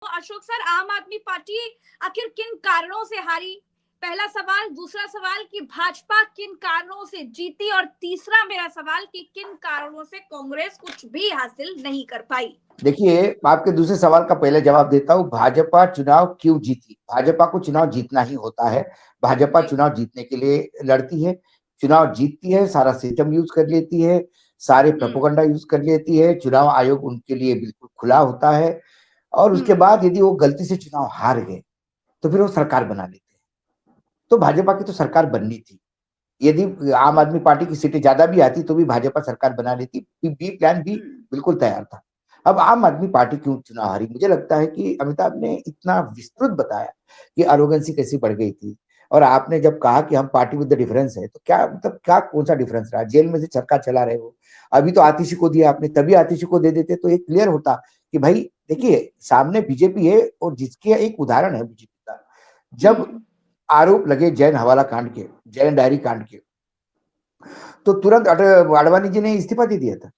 Ashok sir, आम आदमी party आखिर किन कारणों से हारी? पहला सवाल। दूसरा सवाल कि भाजपा किन कारणों से जीती, और तीसरा मेरा सवाल कि किन कारणों से कांग्रेस कुछ भी हासिल नहीं कर पाई। देखिए, आपके दूसरे सवाल का पहले जवाब देता हूँ। भाजपा चुनाव क्यों जीती? भाजपा को चुनाव जीतना ही होता है। भाजपा चुनाव जीतने के लिए लड़ती है, चुनाव जीतती है, सारा सिस्टम यूज कर लेती है, सारे प्रोपोगंडा यूज कर लेती है, चुनाव आयोग उनके लिए बिल्कुल खुला होता है। और उसके बाद यदि वो गलती से चुनाव हार गए तो फिर वो सरकार बना लेते हैं। तो भाजपा की तो सरकार बननी थी। यदि आम आदमी पार्टी की सीटें ज्यादा भी आती तो भी भाजपा सरकार बना लेती। बी प्लान भी बिल्कुल तैयार था। अब आम आदमी पार्टी क्यों चुनाव हारी? मुझे लगता है कि अमिताभ ने इतना विस्तृत बताया कि अरोगेंसी कैसी बढ़ गई थी। और आपने जब कहा कि हम पार्टी विद द डिफरेंस है, तो क्या मतलब क्या कौन सा डिफरेंस रहा? जेल में से सरकार चला रहे हो, अभी तो आतिशी को दिया आपने, तभी आतिशी को दे देते तो एक क्लियर होता कि भाई देखिए सामने बीजेपी है। और जिसके एक उदाहरण है बीजेपी का, जब आरोप लगे जैन हवाला कांड के, जैन डायरी कांड के, तो तुरंत आडवाणी जी ने इस्तीफा दे दिया था।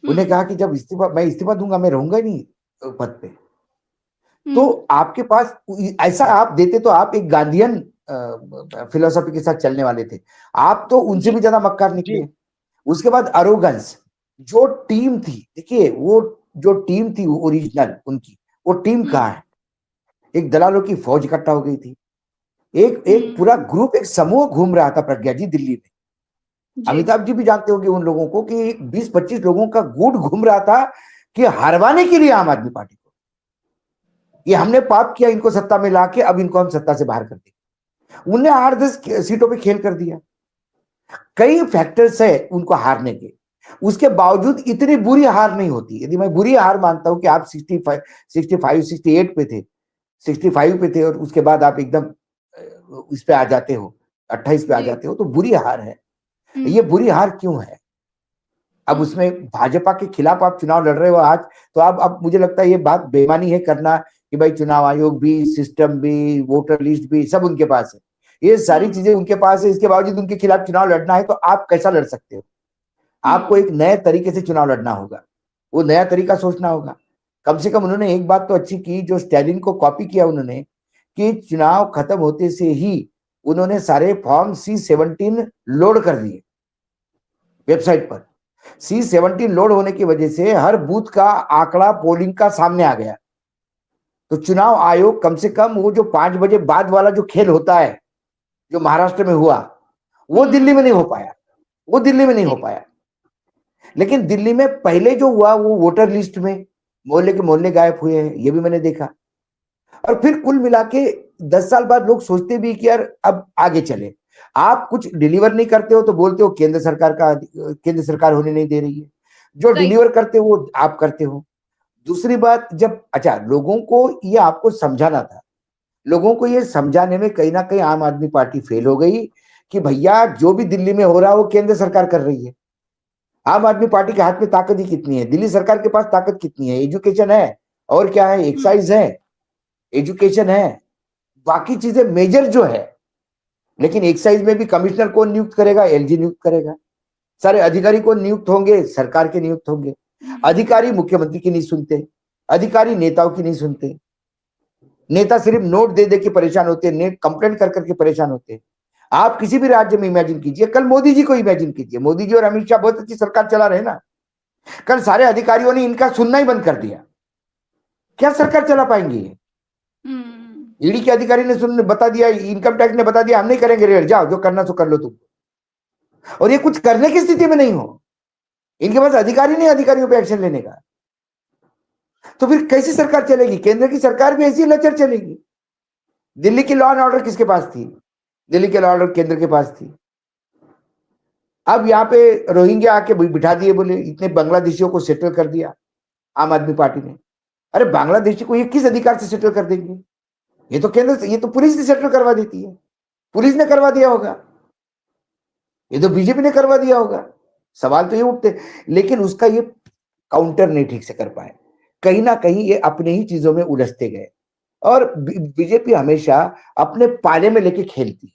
उन्हें कहा कि जब मैं इस्तीफा दूंगा, मैं रहूंगा ही नहीं पद पे। तो आपके पास ऐसा आप देते तो आप एक गांधीयन फिलोसॉफी के साथ चलने वाले थे। आप तो उनसे भी ज्यादा मक्कार निकले। उसके बाद अरोगंस, जो टीम थी, देखिए वो जो टीम थी ओरिजिनल उनकी, वो टीम कहाँ है? एक दलालों की फौज इकट्ठा हो गई थी। एक एक पूरा ग्रुप, एक समूह घूम रहा था प्रज्ञा जी दिल्ली में। अमिताभ जी भी जानते होंगे उन लोगों को कि 20-25 लोगों का गुट घूम रहा था कि हरवाने के लिए आम आदमी पार्टी को। ये हमने पाप किया इनको सत्ता में लाके, अब इनको हम सत्ता से बाहर कर देंगे। उनने 8-10 सीटों पे खेल कर दिया। कई फैक्टर्स है उनको हारने के। उसके बावजूद इतनी बुरी हार नहीं होती। यदि मैं बुरी हार मानता हूं कि आप 65, 68 पे थे, 65 पे थे, और उसके बाद आप एकदम इस पे आ जाते हो, 28 पे आ जाते हो, तो बुरी हार है। ये बुरी हार क्यों है? अब उसमें भाजपा के खिलाफ आप चुनाव लड़ रहे हो आज, तो अब मुझे लगता है ये बात बेईमानी है करना कि भाई चुनाव आयोग भी, सिस्टम भी, वोटर लिस्ट भी सब उनके पास है। ये सारी चीजें उनके पास है, इसके बावजूद उनके खिलाफ चुनाव लड़ना है, तो आप कैसा लड़ सकते हो? आपको एक नए तरीके से चुनाव लड़ना होगा, वो नया तरीका सोचना होगा। कम से कम उन्होंने एक बात तो अच्छी की, जो स्टैलिन को कॉपी किया उन्होंने, कि चुनाव खत्म होते से ही उन्होंने सारे फॉर्म C-17 लोड कर दिए वेबसाइट पर। C-17 लोड होने की वजह से हर बूथ का आंकड़ा पोलिंग का सामने आ गया। तो चुनाव आयोग कम से कम वो जो 5 बजे बाद वाला जो खेल होता है, जो महाराष्ट्र में हुआ, वो दिल्ली में नहीं हो पाया। वो दिल्ली में नहीं हो पाया। लेकिन दिल्ली में पहले जो हुआ वो वोटर लिस्ट में मोहल्ले के मोहल्ले गायब हुए हैं, ये भी मैंने देखा। और फिर कुल मिला के 10 साल बाद लोग सोचते भी कि यार अब आगे चले। आप कुछ डिलीवर नहीं करते हो तो बोलते हो केंद्र सरकार होने नहीं दे रही है। जो डिलीवर करते हो वो आप करते हो। दूसरी बात, जब अच्छा लोगों को ये आपको समझाना था, लोगों को ये समझाने में कहीं ना कहीं आम आदमी पार्टी फेल हो गई कि भैया जो भी दिल्ली में हो रहा है वो केंद्र सरकार कर रही है। आम आदमी पार्टी के हाथ में ताकत ही कितनी है? दिल्ली सरकार के पास ताकत कितनी है? एजुकेशन है, और क्या है? एक्साइज है, एजुकेशन है, बाकी चीजें मेजर जो है। लेकिन एक्साइज में भी कमिश्नर कौन नियुक्त करेगा? एलजी नियुक्त करेगा। सारे अधिकारी कौन नियुक्त होंगे? सरकार के नियुक्त होंगे। अधिकारी मुख्यमंत्री की नहीं सुनते, अधिकारी नेताओं की नहीं सुनते। नेता सिर्फ नोट दे दे के परेशान होते हैं, नेट कंप्लेंट कर करके परेशान होते हैं। आप किसी भी राज्य में इमेजिन कीजिए, कल मोदी जी को इमेजिन कीजिए, मोदी जी और अमित शाह बहुत अच्छी सरकार चला रहे ना, कल सारे अधिकारियों ने इनका सुनना ही बंद कर दिया, क्या सरकार चला पाएंगे? ईडी के अधिकारी ने सुन बता दिया, इनकम टैक्स ने बता दिया हम नहीं करेंगे रेड, जाओ जो करना सो कर लो तुम। और ये कुछ करने की स्थिति में नहीं हो, इनके पास अधिकारी नहीं अधिकारियों पे एक्शन लेने का। तो फिर कैसी सरकार चलेगी? केंद्र की सरकार भी ऐसी लचर चलेगी। दिल्ली की लॉ एंड ऑर्डर किसके पास थी? दिल्ली के लॉ ऑर्डर केंद्र के पास थी। अब यहाँ पे रोहिंग्या आके बिठा दिए, बोले इतने बांग्लादेशियों को सेटल कर दिया आम आदमी पार्टी ने। अरे बांग्लादेशी को ये किस अधिकार से सेटल कर देंगे? ये तो केंद्र से, ये तो पुलिस ने सेटल करवा देती है, पुलिस ने करवा दिया होगा, ये तो बीजेपी ने करवा दिया होगा। सवाल तो ये उठते, लेकिन उसका ये काउंटर नहीं ठीक से कर पाए। कहीं ना कहीं ये अपने ही चीजों में उलझते गए। और बीजेपी हमेशा अपने पाले में लेके खेलती।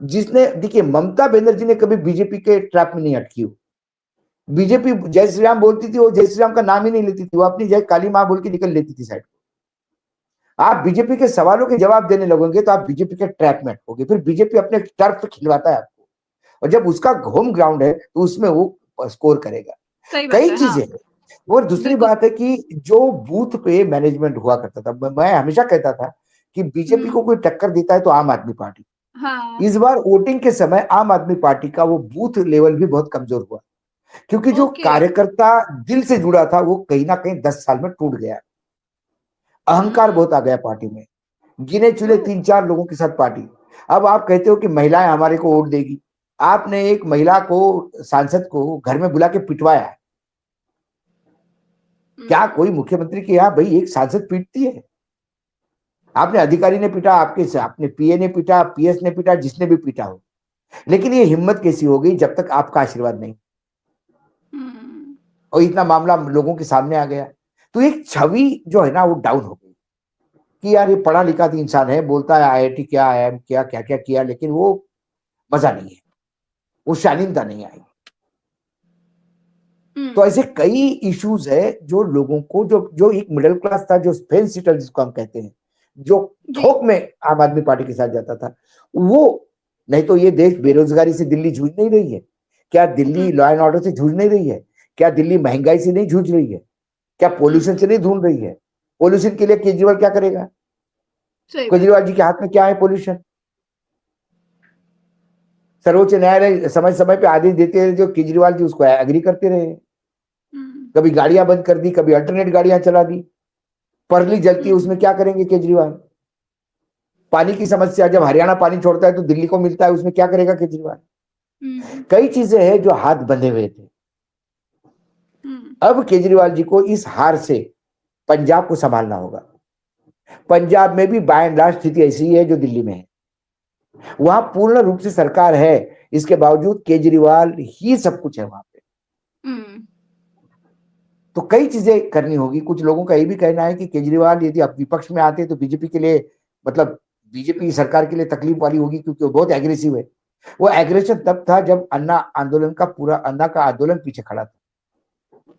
जिसने देखिए, ममता बनर्जी ने कभी बीजेपी के ट्रैप में नहीं अटकी। बीजेपी जय श्री राम बोलती थी, वो जय श्री राम का नाम ही नहीं लेती थी, वो अपनी जय काली माँ बोल के निकल लेती थी साइड। आप बीजेपी के सवालों के जवाब देने लगोगे तो आप बीजेपी के ट्रैप में अटकोगे, फिर बीजेपी अपने टर्फ पे खिलवाता है आपको, और जब उसका होम ग्राउंड है तो उसमें वो स्कोर करेगा। सही बात कई है, हाँ चीजें हैं। और दूसरी बिल्कुल। बात है कि जो बूथ पे मैनेजमेंट हुआ करता था, मैं हमेशा कहता था कि बीजेपी को हम्म, कोई टक्कर देता है तो आम आदमी पार्टी। हाँ इस बार वोटिंग के समय आम आदमी पार्टी का वो बूथ लेवल भी बहुत कमजोर हुआ, क्योंकि जो ओके। कार्यकर्ता दिल से जुड़ा था वो कहीं ना कहीं 10 साल में टूट गया। अहंकार हम्म, बहुत आ गया पार्टी में, गिने चुने ओह, 3-4 लोगों के साथ पार्टी। अब आप कहते हो कि महिलाएं हमारे को वोट देगी, आपने एक महिला को, सांसद को घर में बुला के पिटवाया है। क्या हम्म, कोई मुख्यमंत्री के यहाँ भाई एक सांसद पीटती है? आपने अधिकारी ने पीटा, आपके से आपने पीए ने पीटा, पीएस ने पीटा, जिसने भी पीटा हो, लेकिन ये हिम्मत कैसी हो गई जब तक आपका आशीर्वाद नहीं, हम्म, और इतना मामला लोगों के सामने आ गया, तो एक छवि जो है ना वो डाउन हो गई कि यार ये पढ़ा लिखा तो इंसान है, बोलता है आईआईटी क्या, आईआईएम क्या, क्या क्या किया, लेकिन वो मजा नहीं है, वो शालीनता नहीं आई। तो हम्म, ऐसे कई इश्यूज है जो लोगों को, जो जो एक मिडिल क्लास था, जो फेंस सीटर जिसको हम कहते हैं, जो जी, थोक में आम आदमी पार्टी के साथ जाता था, वो, नहीं तो ये देश बेरोजगारी से दिल्ली जूझ नहीं रही है क्या? दिल्ली हम्म, लॉ एंड ऑर्डर से जूझ नहीं रही है क्या? दिल्ली महंगाई से नहीं जूझ रही है क्या? पोल्यूशन हम्म, से नहीं ढूंढ रही है? पोल्यूशन के लिए केजरीवाल क्या करेगा? सही बात है। केजरीवाल जी के हाथ में क्या है? पोल्यूशन। सर्वोच्च न्यायालय समय समय पे आदेश देते हैं, जो केजरीवाल जी उसको एग्री करते रहे। हम्म, कभी गाड़ियां बंद कर दी, कभी अल्टरनेट गाड़ियां चला दी। परली जलती है, हम्म, उसमें क्या करेंगे केजरीवाल? पानी की समस्या, जब हरियाणा पानी छोड़ता है तो दिल्ली को मिलता है, उसमें क्या करेगा केजरीवाल? हम्म, कई चीजें हैं जो हाथ बंधे हुए थे। हम्म, अब केजरीवाल जी को इस हार से पंजाब को संभालना होगा। पंजाब में भी बाय एंड लार्ज स्थिति ऐसी है जो दिल्ली में है, वहां पूर्ण रूप से सरकार है, इसके बावजूद केजरीवाल ही सब कुछ है वहां पे। हम्म, तो कई चीजें करनी होगी। कुछ लोगों का ये भी कहना है कि केजरीवाल यदि अब विपक्ष में आते तो बीजेपी के लिए, मतलब बीजेपी सरकार के लिए तकलीफ वाली होगी, क्योंकि वो बहुत एग्रेसिव है। वो एग्रेशन तब था जब अन्ना आंदोलन का पूरा, अन्ना का आंदोलन पीछे खड़ा था।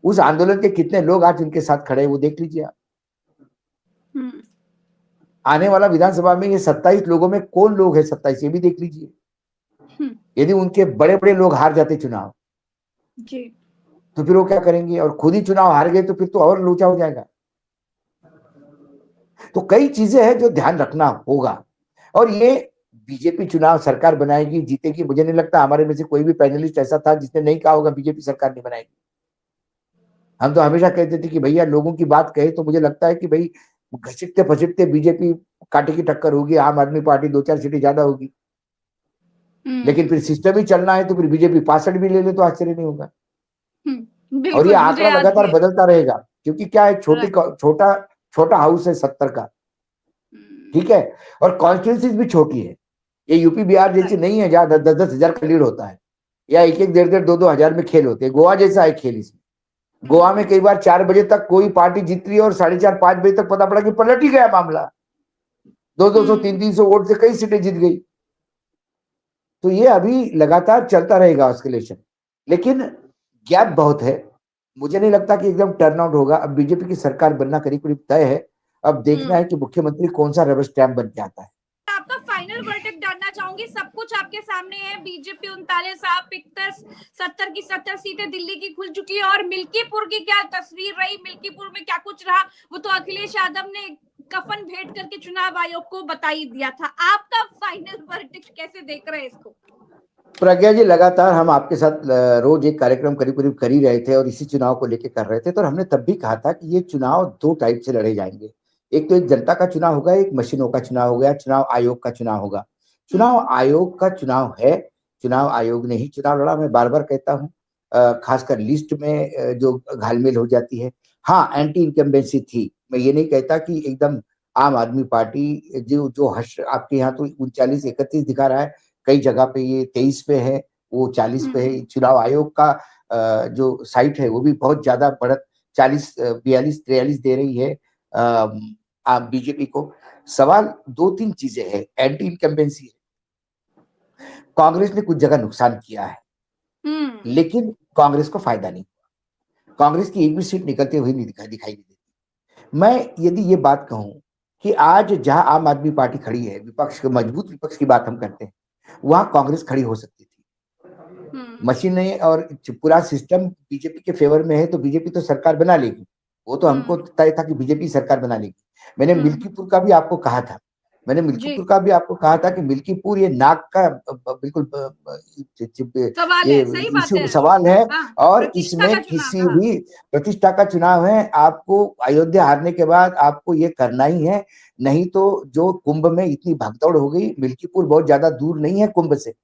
उस आंदोलन के कितने लोग आज उनके साथ खड़े हैं वो देख लीजिए आप। हम्म, आने वाला विधानसभा में ये 27 लोगों में कौन लोग है, 27 ये भी देख लीजिए। हम्म, यदि उनके बड़े बड़े लोग हार जाते चुनाव, जी, तो फिर वो क्या करेंगे? और खुद ही चुनाव हार गए तो फिर तो और लोचा हो जाएगा। तो कई चीजें हैं जो ध्यान रखना होगा। और ये बीजेपी चुनाव सरकार बनाएगी, जीतेगी, मुझे नहीं लगता हमारे में से कोई भी पैनलिस्ट ऐसा था जिसने नहीं कहा होगा बीजेपी सरकार नहीं बनाएगी। हम तो हमेशा कहते थे कि भैया लोगों की बात कहे तो मुझे लगता है कि भाई घसीटते फसीटते बीजेपी कांटे की टक्कर होगी, आम आदमी पार्टी 2-4 सीटें ज्यादा होगी। लेकिन हम्म, फिर सिस्टम ही चलना है तो फिर बीजेपी 65 भी ले ले तो आश्चर्य नहीं होगा। और ये बिल्कुल मुझे आंकड़ा याद भी लगातार है। बदलता रहेगा, क्योंकि क्या है, छोटी राइट। छोटा छोटा हाउस है 70 का, ठीक है, और कॉन्स्टिट्यूंसीज भी छोटी है। ये यूपी बिहार जैसी राइट। नहीं है जहां 10-10 हजार का लीड होता है, या एक एक 1.5-1.5 2-2 हजार में खेल होते हैं। गोवा जैसा है खेल इसमें। गोवा में कई बार 4 बजे तक कोई पार्टी जीत रही है और 4:30-5 बजे तक पता पड़ा कि पलट ही गया मामला, 200-200 हम्म, 300-300 वोट से कई सीटें जीत गई। तो ये अभी लगातार चलता रहेगा ऑस्किलेशन, लेकिन गैप बहुत है। मुझे नहीं लगता कि एकदम टर्नआउट होगा। अब बीजेपी की सरकार बनना करीब करीब तय है। अब देखना हम्म। है कि मुख्यमंत्री कौन सा रबर स्टैम्प बन के आता है। आपका फाइनल वर्डिक्ट जानना चाहूंगी। सब कुछ आपके सामने है। बीजेपी 39, आप 71, 70 की 70 सीटें दिल्ली की खुल चुकी है। और मिल्कीपुर की क्या तस्वीर रही, मिल्कीपुर में क्या कुछ रहा, वो तो अखिलेश यादव ने कफन भेंट करके चुनाव आयोग को बता ही दिया था। आपका फाइनल वर्डिक्ट कैसे देख रहे हैं इसको? प्रज्ञा जी, लगातार हम आपके साथ रोज एक कार्यक्रम करीब करीब कर ही रहे थे और इसी चुनाव को लेकर कर रहे थे, तो हमने तब भी कहा था कि ये चुनाव दो टाइप से लड़े जाएंगे। एक तो एक जनता का चुनाव होगा, एक मशीनों का चुनाव हो गया, चुनाव आयोग का चुनाव होगा। चुनाव आयोग का चुनाव है, चुनाव आयोग ने ही चुनाव लड़ा, मैं बार बार कहता हूँ। खासकर लिस्ट में जो घालमेल हो जाती है। हाँ, एंटी इनकम्बेंसी थी, मैं ये नहीं कहता कि एकदम आम आदमी पार्टी जो जो हर्ष, आपके यहाँ तो 39-31 दिखा रहा है, कई जगह पे ये 23 पे है, वो 40 पे है। चुनाव आयोग का जो साइट है वो भी बहुत ज्यादा बढ़त 40, 42-43 दे रही है बीजेपी को। सवाल दो तीन चीजें हैं। एंटी इनकम्बेंसी, कांग्रेस ने कुछ जगह नुकसान किया है, हम्म, लेकिन कांग्रेस को फायदा नहीं। कांग्रेस की एक भी सीट निकलते हुए नहीं दिखाई नहीं देती। मैं यदि ये बात कहूं कि आज जहां आम आदमी पार्टी खड़ी है, विपक्ष के मजबूत विपक्ष की बात हम करते हैं, वहां कांग्रेस खड़ी हो सकती थी। मशीनें और पूरा सिस्टम बीजेपी के फेवर में है, तो बीजेपी तो सरकार बना लेगी, वो तो हमको तय था कि बीजेपी सरकार बना लेगी। मैंने मिल्कीपुर का भी आपको कहा था, मैंने मिल्कीपुर का भी आपको कहा था कि मिल्कीपुर ये नाक का बिल्कुल सवाल ये है, सही बात है। सवाल है। हाँ, और प्रतिष्ठा इसमें का चुनाव, किसी हाँ। भी प्रतिष्ठा का चुनाव है, आपको अयोध्या हारने के बाद आपको ये करना ही है, नहीं तो जो कुंभ में इतनी भागदौड़ हो गई, मिल्कीपुर बहुत ज्यादा दूर नहीं है कुंभ से,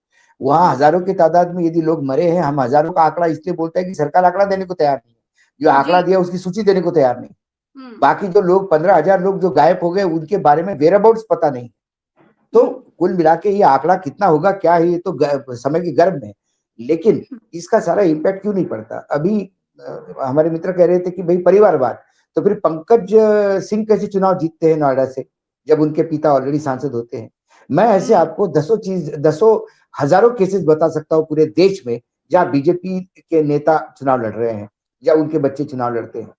वहां हजारों की तादाद में यदि लोग मरे हैं, हम हजारों का आंकड़ा इसलिए बोलते हैं कि सरकार आंकड़ा देने को तैयार नहीं है, जो आंकड़ा दिया उसकी सूची देने को तैयार नहीं। बाकी जो लोग 15,000 लोग जो गायब हो गए, उनके बारे में वेयर अबाउट्स पता नहीं। तो कुल मिला के ये आंकड़ा कितना होगा क्या है, ये तो समय के गर्भ में, लेकिन इसका सारा इम्पैक्ट क्यों नहीं पड़ता। अभी हमारे मित्र कह रहे थे कि भाई परिवारवाद, तो फिर पंकज सिंह कैसे चुनाव जीतते हैं नोएडा से, जब उनके पिता ऑलरेडी सांसद होते हैं। मैं ऐसे आपको दसों हजारों केसेस बता सकता हूँ पूरे देश में, जहां बीजेपी के नेता चुनाव लड़ रहे हैं या उनके बच्चे चुनाव लड़ते हैं।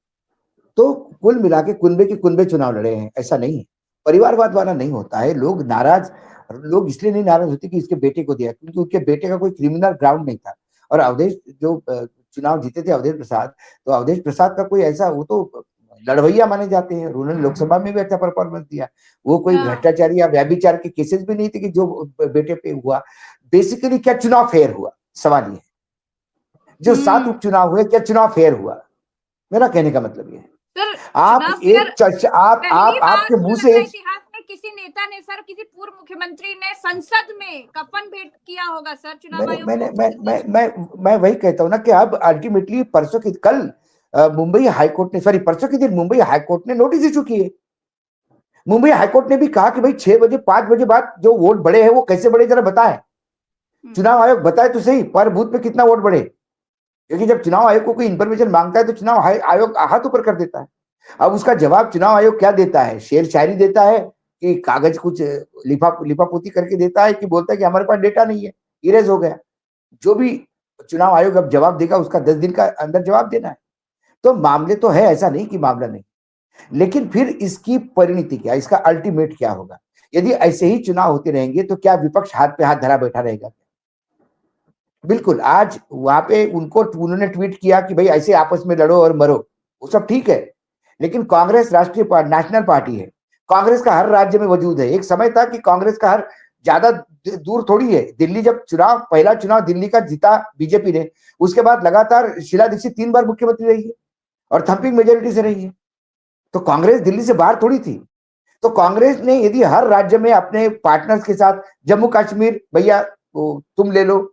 तो कुल मिला के कुनबे के कुनबे चुनाव लड़े हैं, ऐसा नहीं है। परिवारवाद वाला नहीं होता है। लोग इसलिए नहीं नाराज होते कि इसके बेटे को दिया, क्योंकि उनके बेटे का कोई क्रिमिनल ग्राउंड नहीं था। और अवधेश जो चुनाव जीते थे, अवधेश प्रसाद, तो अवधेश प्रसाद का कोई ऐसा, वो तो लड़वैया माने जाते हैं, उन्होंने लोकसभा में भी अच्छा परफॉर्मेंस दिया। वो कोई भ्रष्टाचारी या व्यभिचार के केसेस भी नहीं थे कि जो बेटे पे हुआ। बेसिकली क्या चुनाव फेयर हुआ, सवाल ये है। जो 7 उपचुनाव हुए, क्या चुनाव फेयर हुआ? मेरा कहने का मतलब ये है। आप एक चर्चा, आप आपके मुंह से एक, इतिहास में किसी नेता ने सर, किसी पूर्व मुख्यमंत्री ने संसद में कफन भेंट किया होगा सर चुनाव आयोग को। मैं वही कहता हूँ ना कि अब अल्टीमेटली कल मुंबई हाईकोर्ट ने, सॉरी परसों के दिन मुंबई हाईकोर्ट ने नोटिस इशू किए। मुंबई हाईकोर्ट ने भी कहा कि भाई 6 बजे 5 बजे बाद जो वोट बढ़े हैं वो कैसे बढ़े, जरा बताएं। चुनाव आयोग बताए तो सही, पर बूथ पे कितना वोट बढ़े, क्योंकि जब चुनाव आयोग को कोई इंफॉर्मेशन मांगता है तो चुनाव आयोग हाथ ऊपर कर देता है। अब उसका जवाब चुनाव आयोग क्या देता है? शेर शायरी देता है कि कागज कुछ लिपापोती करके देता है, कि बोलता है कि हमारे पास डेटा नहीं है, इरेज हो गया। जो भी चुनाव आयोग अब जवाब देगा, उसका 10 दिन का अंदर जवाब देना है। तो मामले तो है, ऐसा नहीं कि मामला नहीं, लेकिन फिर इसकी परिणति क्या, इसका अल्टीमेट क्या होगा? यदि ऐसे ही चुनाव होते रहेंगे तो क्या विपक्ष हाथ पे हाथ धरा बैठा रहेगा? बिल्कुल। आज वहां पे उन्होंने ट्वीट किया कि भाई ऐसे आपस में लड़ो और मरो, वो सब ठीक है, लेकिन कांग्रेस राष्ट्रीय नेशनल पार्टी है। कांग्रेस का हर राज्य में वजूद है। एक समय था कि कांग्रेस का हर, ज्यादा दूर थोड़ी है, दिल्ली जब पहला चुनाव दिल्ली का जीता बीजेपी ने, उसके बाद लगातार शीला दीक्षित 3 बार मुख्यमंत्री रही है और थंपिंग मेजोरिटी से रही है। तो कांग्रेस दिल्ली से बाहर थोड़ी थी। तो कांग्रेस ने यदि हर राज्य में अपने पार्टनर्स के साथ, जम्मू कश्मीर भैया तुम ले लो,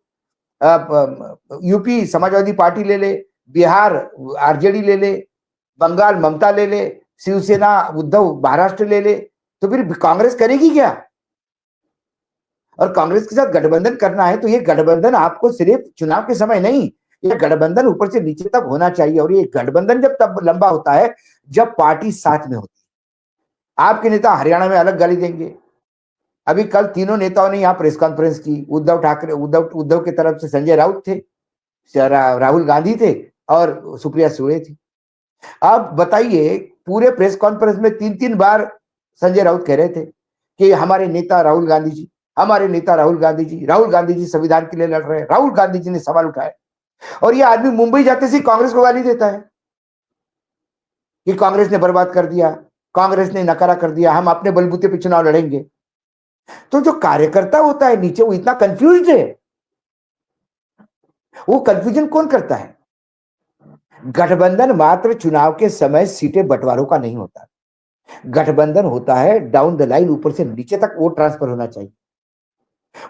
यूपी समाजवादी पार्टी ले ले, बिहार आरजेडी ले ले, बंगाल ममता ले ले, शिवसेना उद्धव महाराष्ट्र ले ले, तो फिर कांग्रेस करेगी क्या? और कांग्रेस के साथ गठबंधन करना है तो ये गठबंधन आपको सिर्फ चुनाव के समय नहीं, ये गठबंधन ऊपर से नीचे तक होना चाहिए। और ये गठबंधन जब तब लंबा होता है जब पार्टी साथ में होती है। आपके नेता हरियाणा में अलग गाली देंगे। अभी कल तीनों नेताओं ने यहाँ प्रेस कॉन्फ्रेंस की। उद्धव की तरफ से संजय राउत थे, राहुल गांधी थे और सुप्रिया सुळे थी। अब बताइए, पूरे प्रेस कॉन्फ्रेंस में 3-3 बार संजय राउत कह रहे थे कि हमारे नेता राहुल गांधी जी, हमारे नेता राहुल गांधी जी, राहुल गांधी जी संविधान के लिए लड़ रहे हैं, राहुल गांधी जी ने सवाल उठाए। और ये आदमी मुंबई जाते से कांग्रेस को गाली देता है कि कांग्रेस ने बर्बाद कर दिया, कांग्रेस ने नकारा कर दिया, हम अपने बलबूते पे चुनाव लड़ेंगे। तो जो कार्यकर्ता होता है नीचे, वो इतना कंफ्यूज्ड है। वो कंफ्यूजन कौन करता है? गठबंधन मात्र चुनाव के समय सीटें बंटवारों का नहीं होता। गठबंधन होता है डाउन द लाइन, ऊपर से नीचे तक वोट ट्रांसफर होना चाहिए।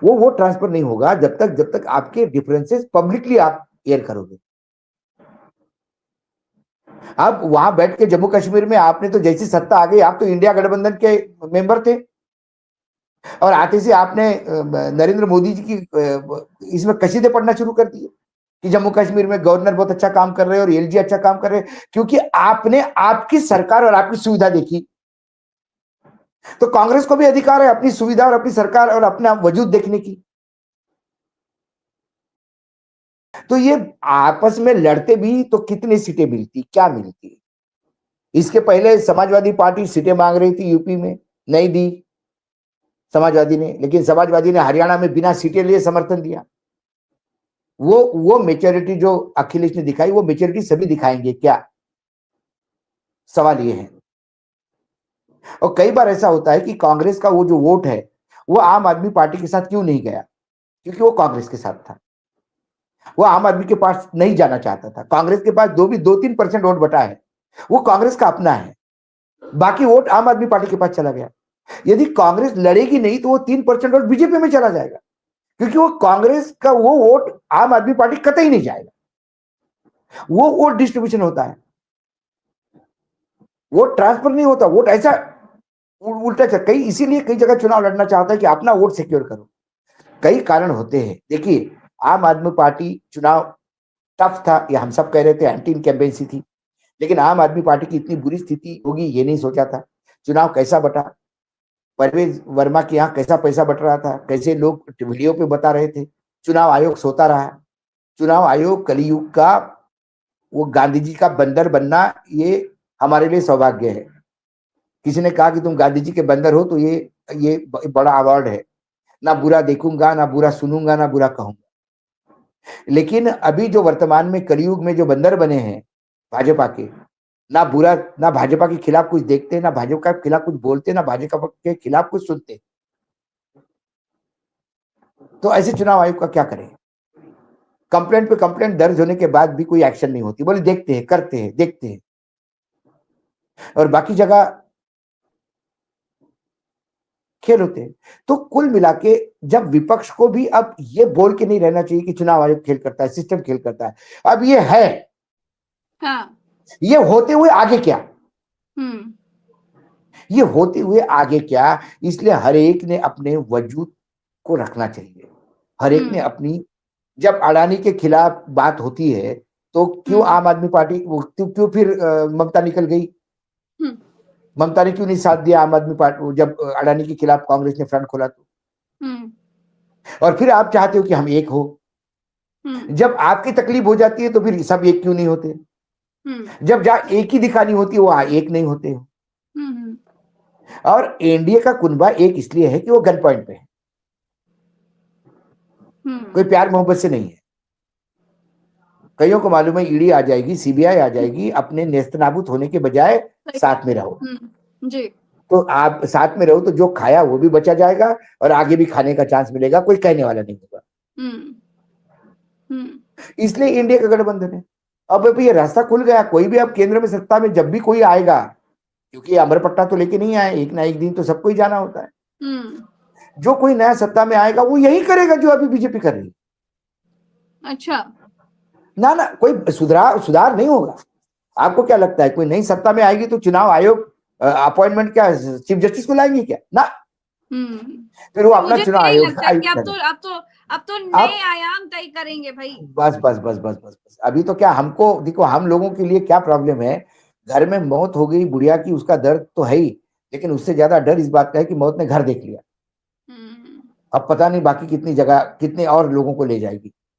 वो वोट ट्रांसफर नहीं होगा जब तक आपके डिफरेंसेस पब्लिकली आप एयर करोगे। अब वहां बैठ के जम्मू कश्मीर में आपने तो जैसी सत्ता आ गई, आप तो इंडिया गठबंधन के मेंबर थे, और आते से आपने नरेंद्र मोदी जी की इसमें कसीदे पढ़ना शुरू कर दिए कि जम्मू कश्मीर में गवर्नर बहुत अच्छा काम कर रहे हैं और एलजी अच्छा काम कर रहे हैं, क्योंकि आपने आपकी सरकार और आपकी सुविधा देखी। तो कांग्रेस को भी अधिकार है अपनी सुविधा और अपनी सरकार और अपना वजूद देखने की। तो ये आपस में लड़ते भी तो कितनी सीटें मिलती, क्या मिलती? इसके पहले समाजवादी पार्टी सीटें मांग रही थी यूपी में, नहीं दी समाजवादी ने, लेकिन समाजवादी ने हरियाणा में बिना सीटें लिए समर्थन दिया। वो मेच्योरिटी जो अखिलेश ने दिखाई, वो मेच्योरिटी सभी दिखाएंगे क्या? सवाल ये है। और कई बार ऐसा होता है कि कांग्रेस का वो जो वोट है वो आम आदमी पार्टी के साथ क्यों नहीं गया? क्योंकि वो कांग्रेस के साथ था, वो आम आदमी के पास नहीं जाना चाहता था। कांग्रेस के पास 2-3% वोट बटा है, वो कांग्रेस का अपना है, बाकी वोट आम आदमी पार्टी के पास चला गया। यदि कांग्रेस लड़ेगी नहीं तो वो 3% वोट बीजेपी में चला जाएगा, क्योंकि वो कांग्रेस का वो वोट आम आदमी पार्टी कतई नहीं जाएगा। वो वोट डिस्ट्रीब्यूशन होता है, वोट ट्रांसफर नहीं होता। वोट ऐसा उल्टा चल, कई इसीलिए कई जगह चुनाव लड़ना चाहता है कि अपना वोट सिक्योर करो। कई कारण होते हैं। देखिए, आम आदमी पार्टी चुनाव टफ था, ये हम सब कह रहे थे, एंटी इनकम्बेंसी थी, लेकिन आम आदमी पार्टी की इतनी बुरी स्थिति होगी ये नहीं सोचा था। चुनाव कैसा बटा, परवेज वर्मा के यहाँ कैसा पैसा बट रहा था, कैसे लोग वीडियो पे बता रहे थे। चुनाव आयोग सोता रहा। चुनाव आयोग कलयुग का, वो गांधी जी का बंदर बनना, ये हमारे लिए सौभाग्य है। किसी ने कहा कि तुम गांधी जी के बंदर हो, तो ये बड़ा अवार्ड है। ना बुरा देखूंगा, ना बुरा सुनूंगा, ना बुरा कहूंगा। लेकिन अभी जो वर्तमान में कलयुग में जो बंदर बने हैं भाजपा के, ना बुरा, ना भाजपा के खिलाफ कुछ देखते, ना भाजपा के खिलाफ कुछ बोलते, ना भाजपा के खिलाफ कुछ सुनते, तो ऐसे चुनाव आयोग का क्या करें? कंप्लेंट पे कंप्लेंट दर्ज होने के बाद भी कोई एक्शन नहीं होती, बोले देखते हैं, करते हैं, देखते हैं। और बाकी जगह खेल होते हैं। तो कुल मिला के जब विपक्ष को भी अब ये बोल के नहीं रहना चाहिए कि चुनाव आयोग खेल करता है, सिस्टम खेल करता है, अब ये है। हाँ। ये होते हुए आगे क्या? ये होते हुए आगे क्या, इसलिए हर एक ने अपने वजूद को रखना चाहिए। हर एक ने अपनी, जब अडानी के खिलाफ बात होती है तो क्यों आम आदमी पार्टी, क्यों फिर ममता निकल गई? ममता ने क्यों नहीं साथ दिया आम आदमी पार्टी जब अडानी के खिलाफ कांग्रेस ने फ्रंट खोला तो? और फिर आप चाहते हो कि हम एक हो। जब आपकी तकलीफ हो जाती है तो फिर सब एक क्यों नहीं होते? जब जहां एक ही दिखानी होती है वहां एक नहीं होते। और एनडीए का कुनबा एक इसलिए है कि वो गन पॉइंट पे है, कोई प्यार मोहब्बत से नहीं है। कईयों को मालूम है ईडी आ जाएगी, सीबीआई आ जाएगी, अपने नेस्तनाबूत होने के बजाय साथ में रहो। जी। तो आप साथ में रहो तो जो खाया वो भी बचा जाएगा और आगे भी खाने का चांस मिलेगा, कोई कहने वाला नहीं होगा। इसलिए इंडिया का गठबंधन है। अब अभी ये रास्ता खुल गया, कोई भी अब केंद्र में सत्ता में जब भी कोई आएगा, क्योंकि अमरपट्टा तो लेके नहीं आए, एक ना एक दिन तो सबको ही जाना होता है। जो कोई नया सत्ता में आएगा वो यही करेगा जो अभी बीजेपी कर रही है। अच्छा। ना कोई सुधार नहीं होगा। आपको क्या लगता है कोई नई सत्ता में आएगी तो चुनाव आयोग अपॉइंटमेंट क्या चीफ जस्टिस को लाएंगे क्या? ना, फिर वो अपना चुनाव आयोग अब तो नए आयाम तय करेंगे भाई। बस अभी तो क्या, हमको देखो, हम लोगों के लिए क्या प्रॉब्लम है, घर में मौत हो गई बुढ़िया की, उसका दर्द तो है ही, लेकिन उससे ज्यादा डर इस बात का है कि मौत ने घर देख लिया। अब पता नहीं बाकी कितनी जगह कितने और लोगों को ले जाएगी।